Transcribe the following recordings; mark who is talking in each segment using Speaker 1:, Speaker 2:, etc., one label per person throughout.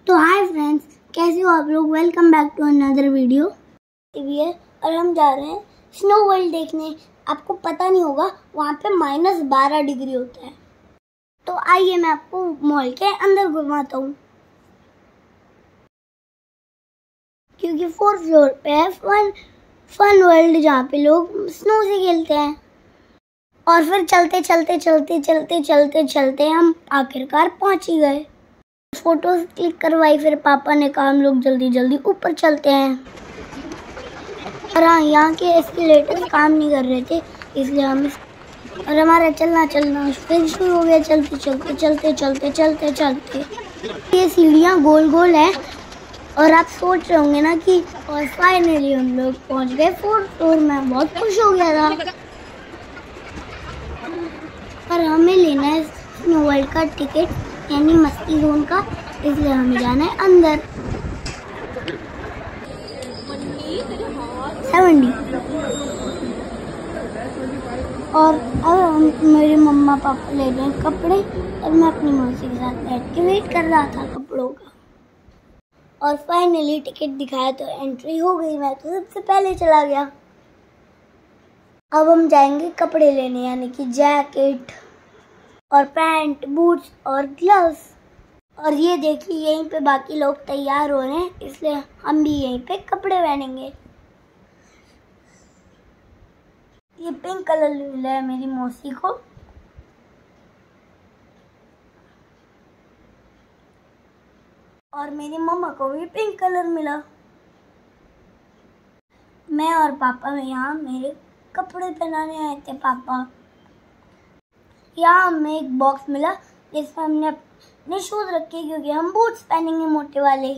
Speaker 1: तो hi friends, कैसे हो आप लोग। Welcome back to another video. और हम जा रहे हैं स्नो वर्ल्ड देखने। आपको पता नहीं होगा, वहाँ पे -12 डिग्री होता है। तो आइए मैं आपको मॉल के अंदर घुमाता हूँ, क्योंकि 4th फ्लोर पे है फन वर्ल्ड, जहाँ पे लोग स्नो से खेलते हैं। और फिर चलते हम आखिरकार पहुँच ही गए। फोटोज क्लिक करवाई, फिर पापा ने कहा हम लोग जल्दी ऊपर चलते हैं। और हाँ, यहाँ के एस्केलेटर्स काम नहीं कर रहे थे, इसलिए और हमारा चलना फिर शुरू हो गया। चलते ये सीढ़ियाँ गोल है। और आप सोच रहे होंगे ना कि और फाइनली हम लोग पहुँच गए 4th फ्लोर में। बहुत खुश हो गया था। पर हमें लेना है स्नो वर्ल्ड का टिकट, यानी मस्ती जोन का, इसलिए हमें जाना है अंदर। 70। और अब मेरे मम्मा पापा ले रहे हैं कपड़े, और मैं अपनी मौसी के साथ बैठ के वेट कर रहा था कपड़ों का। और फाइनली टिकट दिखाया तो एंट्री हो गई। मैं तो सबसे पहले चला गया। अब हम जाएंगे कपड़े लेने, यानी कि जैकेट और पैंट, बूट्स और ग्लव्स। और ये देखिए, यहीं पे बाकी लोग तैयार हो रहे हैं, इसलिए हम भी यहीं पे कपड़े पहनेंगे। ये पिंक कलर मिला है मेरी मौसी को। और मेरी मम्मा को भी पिंक कलर मिला। मैं और पापा यहाँ मेरे कपड़े पहनाने आए थे। पापा, यहाँ हमें एक बॉक्स मिला जिसमें हमने अपने शूज रखे, क्योंकि हम बूट्स पहनेंगे मोटे वाले।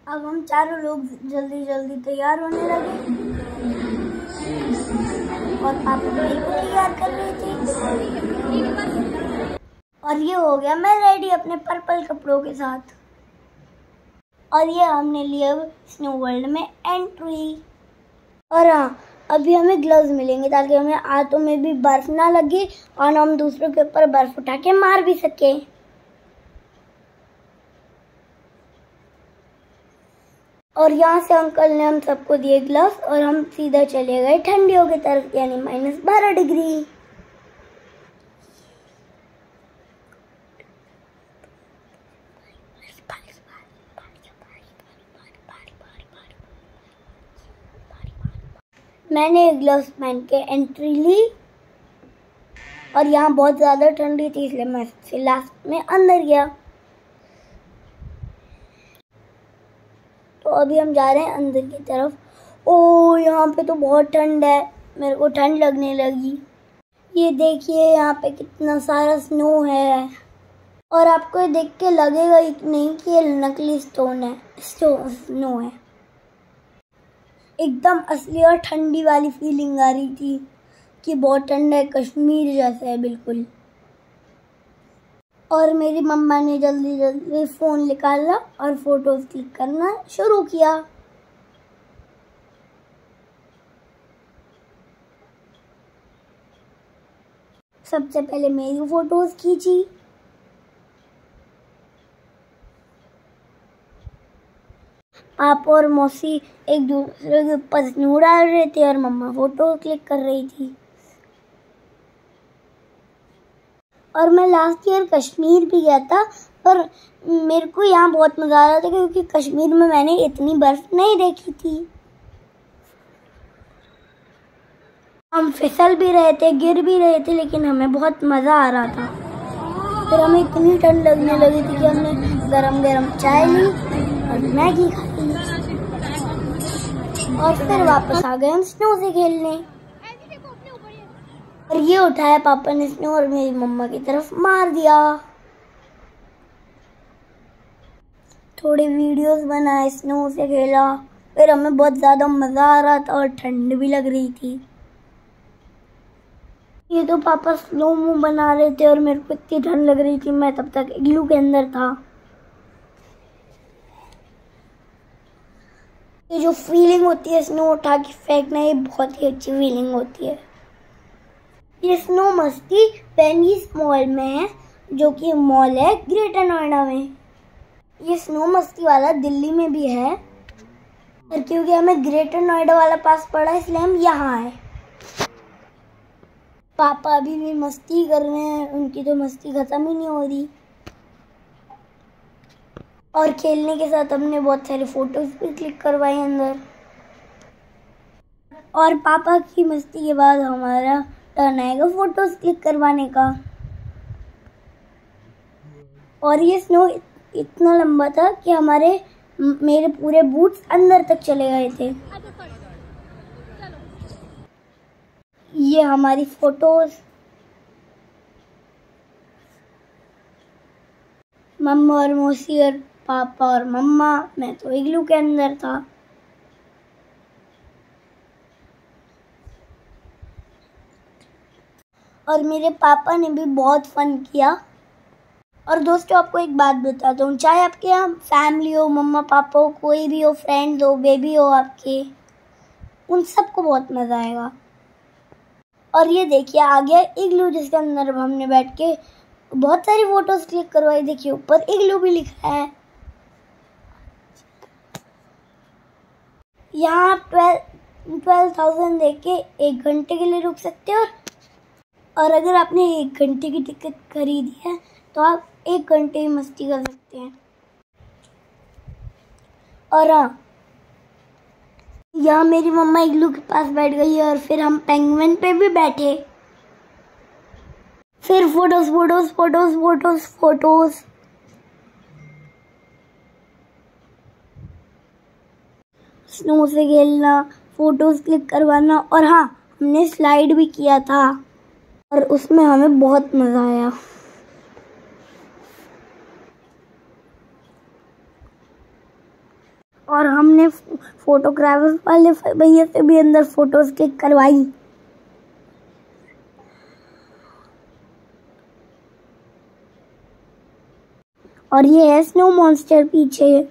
Speaker 1: अब हम चारों लोग जल्दी तैयार होने लगे, और पापा भाई को तैयार कर रहे थे। और ये हो गया मैं रेडी अपने पर्पल कपड़ों के साथ। और ये हमने लिया स्नो वर्ल्ड में एंट्री। और हाँ, अभी हमें ग्लव्स मिलेंगे ताकि हमें हाथों में भी बर्फ ना लगे और हम दूसरों के ऊपर बर्फ उठा के मार भी सके। और यहाँ से अंकल ने हम सबको दिए ग्लव्स, और हम सीधा चले गए ठंडियों की तरफ, यानी -12 डिग्री। मैंने ग्लव्स पहन के एंट्री ली, और यहाँ बहुत ज़्यादा ठंडी थी, इसलिए मैं सबसे लास्ट में अंदर गया। तो अभी हम जा रहे हैं अंदर की तरफ। ओह, यहाँ पे तो बहुत ठंड है, मेरे को ठंड लगने लगी। ये देखिए, यहाँ पे कितना सारा स्नो है। और आपको ये देख के लगेगा ही नहीं कि ये नकली स्नो है। एकदम असली और ठंडी वाली फीलिंग आ रही थी कि बहुत ठंड है, कश्मीर जैसा है बिल्कुल। और मेरी मम्मा ने जल्दी फ़ोन निकाला और फोटोज क्लिक करना शुरू किया। सबसे पहले मेरी फोटोज खींची। पापा और मौसी एक दूसरे के ऊपर स्नो डाल रहे थे, और मम्मा फोटो क्लिक कर रही थी। और मैं लास्ट ईयर कश्मीर भी गया था, पर मेरे को यहाँ बहुत मज़ा आ रहा था, क्योंकि कश्मीर में मैंने इतनी बर्फ़ नहीं देखी थी। हम फिसल भी रहे थे, गिर भी रहे थे, लेकिन हमें बहुत मज़ा आ रहा था। फिर हमें इतनी ठंड लगने लगी थी कि हमने गरम चाय ली और मैगी खाई, और फिर वापस आ गए हम स्नो से खेलने। और ये उठाया पापा ने स्नो और मेरी मम्मा की तरफ मार दिया। थोड़े वीडियोस बनाए, स्नो से खेला। फिर हमें बहुत ज़्यादा मज़ा आ रहा था और ठंड भी लग रही थी। ये तो पापा स्लो मो बना रहे थे, और मेरे को इतनी ठंड लग रही थी, मैं तब तक इग्लू के अंदर था। ये जो फीलिंग होती है स्नो उठा के फेंकना, ये बहुत ही अच्छी फीलिंग होती है। ये स्नो मस्ती पेनी मॉल में है, जो कि मॉल है ग्रेटर नोएडा में। ये स्नो मस्ती वाला दिल्ली में भी है, पर क्योंकि हमें ग्रेटर नोएडा वाला पास पड़ा इसलिए हम यहाँ आए। पापा अभी भी मस्ती कर रहे हैं, उनकी तो मस्ती खत्म ही नहीं हो रही। और खेलने के साथ हमने बहुत सारे फोटोज भी क्लिक करवाए अंदर। और पापा की मस्ती के बाद हमारा टर्न आएगा फोटोज क्लिक करवाने का। और ये स्नो इतना लंबा था कि मेरे पूरे बूट्स अंदर तक चले गए थे। ये हमारी फोटोज, मम्मा और मौसी और पापा और मम्मा, मैं तो इग्लू के अंदर था। और मेरे पापा ने भी बहुत फन किया। और दोस्तों आपको एक बात बताता हूँ, चाहे आपके यहाँ फैमिली हो, मम्मा पापा हो, कोई भी हो, फ्रेंड्स हो, बेबी हो आपके, उन सबको बहुत मज़ा आएगा। और ये देखिए आ गया इग्लू, जिसके अंदर हमने बैठ के बहुत सारी फोटोज क्लिक करवाई। देखिए ऊपर इग्लू भी लिखा है। यहाँ आप 12,000 दे के 1 घंटे के लिए रुक सकते हो। और अगर आपने 1 घंटे की टिकट खरीदी है तो आप 1 घंटे ही मस्ती कर सकते हैं। और हाँ, यहाँ मेरी मम्मा इग्लू के पास बैठ गई है और फिर हम पेंगुइन पे भी बैठे। फिर photos photos photos photos photos. Snow से खेलना, फोटोज क्लिक करवाना, और हाँ हमने स्लाइड भी किया था और उसमें हमें बहुत मज़ा आया। और हमने फोटोग्राफर वाले भैया से भी अंदर फोटोज क्लिक करवाई। और ये है स्नो मॉन्स्टर पीछे।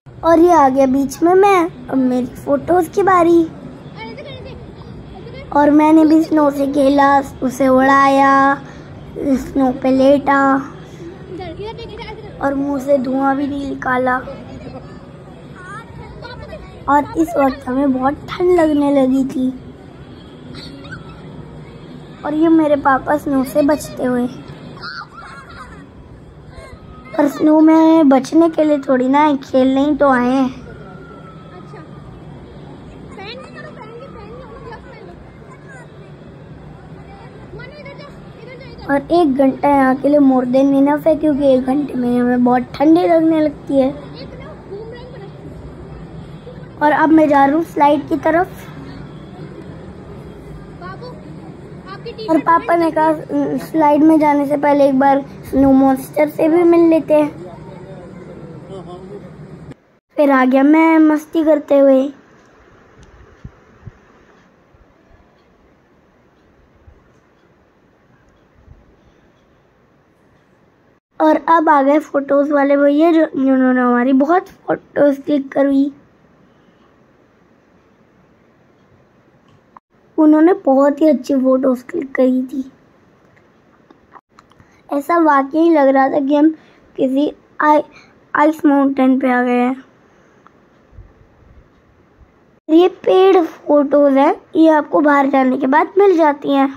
Speaker 1: और ये आ गया बीच में मैं, अब मेरी फोटोज की बारी। और मैंने भी स्नो से खेला, उसे उड़ाया, स्नो पे लेटा और मुंह से धुआं भी नहीं निकाला। और इस वक्त हमें बहुत ठंड लगने लगी थी। और ये मेरे पापा स्नो से बचते हुए। पर स्नो में बचने के लिए थोड़ी ना खेलने ही तो आए हैं। और 1 घंटा यहाँ के लिए मोर देन इनफ है, क्योंकि 1 घंटे में हमें बहुत ठंडी लगने लगती है। और अब मैं जा रहा हूँ स्लाइड की तरफ। और पापा ने कहा स्लाइड में जाने से पहले एक बार स्नो मॉन्स्टर से भी मिल लेते हैं। फिर आ गया मैं मस्ती करते हुए। और अब आ गए फोटोज वाले भैया, जिन्होंने हमारी बहुत फोटोज क्लिक करी। उन्होंने बहुत ही अच्छी फोटोज क्लिक करी थी। ऐसा वाकई लग रहा था कि हम किसी आइस माउंटेन पे आ गए हैं। ये पेड फोटोज हैं, ये आपको बाहर जाने के बाद मिल जाती हैं।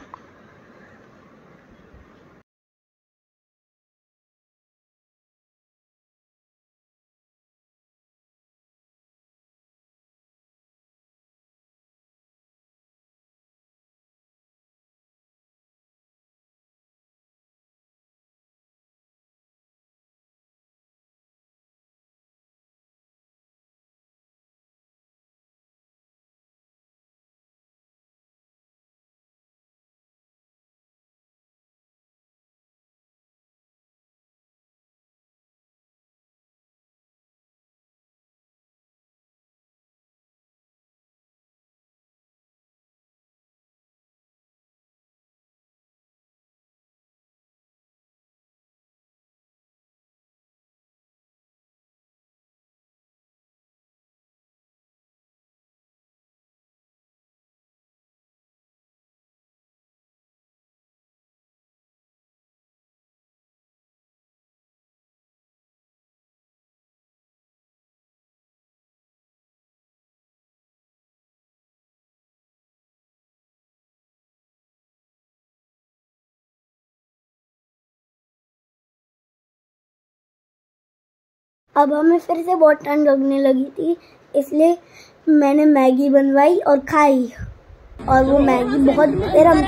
Speaker 1: अब हमें फिर से बहुत ठंड लगने लगी थी, इसलिए मैंने मैगी बनवाई और खाई, और वो मैगी बहुत गर्म थी।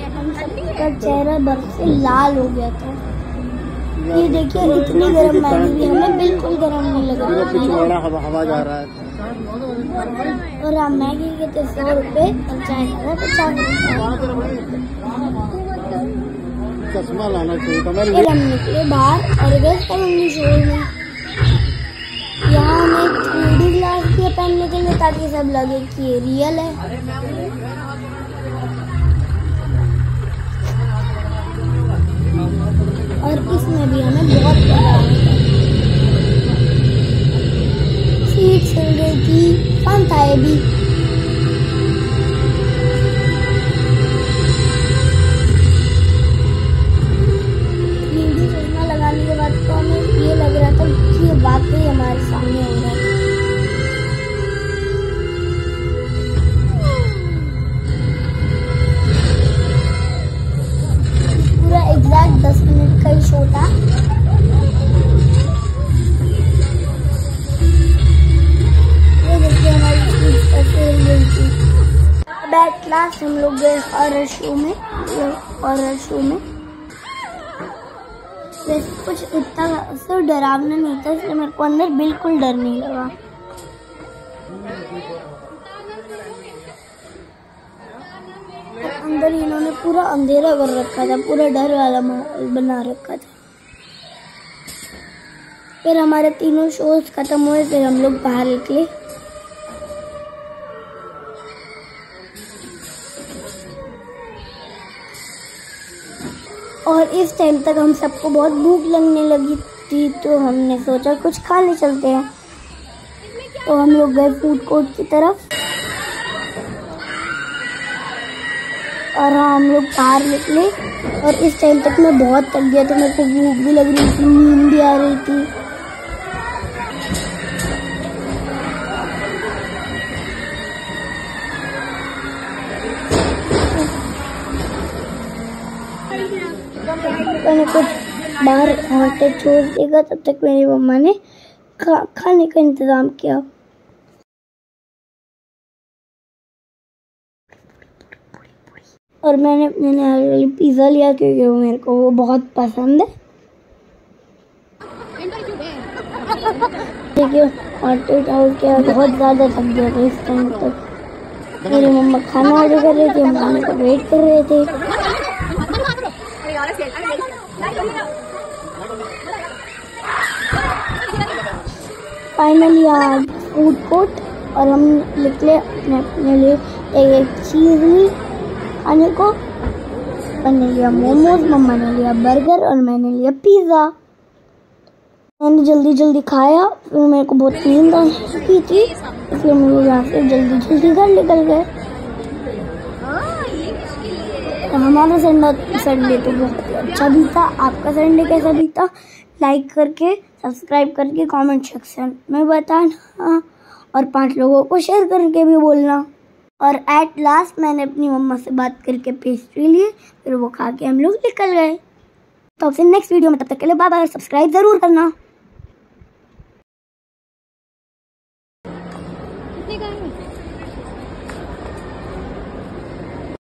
Speaker 1: हम सबका चेहरा बर्फ से लाल हो गया था। ये देखिए, इतनी गर्म मैगी भी हमें बिल्कुल गर्म नहीं लग रही।
Speaker 2: हवा जा रहा है।
Speaker 1: और हम मैगी के थे 100 रुपए और चाय का था 50 रुपए।
Speaker 2: चश्मा लाना चाहिए।
Speaker 1: फिर हम निकले बाहर और गए सलोनी शोर में। यहाँ हमें 3D ग्लास दिया पहनने के लिए, ताकि सब लगे कि ये रियल है। और इसमें भी हमें बहुत मजा आया। सीट चल रही थी, फन था ये भी। चश्मा लगाने के बाद तो हमें ये लग रहा था कि ये वाकई हमारे सामने हो रहा है। पूरा एग्जैक्ट 10 मिनट का ही शो था। ये देखिए हमारी सीट कैसे हिल रही थी। अब एट लास्ट हम लोग गए हॉरर शो में। वैसे कुछ इतना तो डरावना नहीं था, इसलिए मेरे को अंदर बिल्कुल डर नहीं लगा। अंदर इन्होंने पूरा अंधेरा कर रखा था, पूरा डर वाला माहौल बना रखा था। फिर हमारे तीनों शोज खत्म हुए, फिर हम लोग बाहर निकले। और इस टाइम तक हम सबको बहुत भूख लगने लगी थी, तो हमने सोचा कुछ खाने चलते हैं। तो हम लोग गए फूड कोर्ट की तरफ, और हम लोग बाहर निकले। और इस टाइम तक मैं बहुत थक गया था, मेरे को भूख भी लग रही थी, नींद भी आ रही थी। मैंने कुछ बाहर हॉन्टेड शोज देखा, तब तक मेरी मम्मा ने खाने का इंतजाम किया। और मैंने अपने लिए पिज़्ज़ा लिया, क्योंकि वो मेरे को वो बहुत पसंद है। देखिए हॉन्टेड हाउस क्या बहुत ज़्यादा थक गया था इस टाइम तक। मेरी मम्मा खाना ऑर्डर कर रही थी, हम खाने का वेट कर रहे थे। फाइनली आज फूड कोर्ट, और हम निकले अपने लिए एक चीज़ ली खाने को। मैंने लिया मोमोज, मम्मा ने लिया बर्गर और मैंने लिया पिज़्ज़ा। मैंने जल्दी जल्दी खाया, फिर मेरे को बहुत नींद आ चुकी थी, इसलिए हम लोग यहाँ से जल्दी जल्दी घर निकल गए। हमारा संडे तो बहुत ही अच्छा बीता। आपका संडे कैसा बीता? लाइक करके, सब्सक्राइब करके कमेंट सेक्शन में बताना, और 5 लोगों को शेयर करके भी बोलना। और एट लास्ट मैंने अपनी मम्मा से बात करके पेस्ट्री लिए, फिर वो खा के हम लोग निकल गए। तो फिर नेक्स्ट वीडियो में, तब तक के लिए बाय बाय। सब्सक्राइब ज़रूर करना।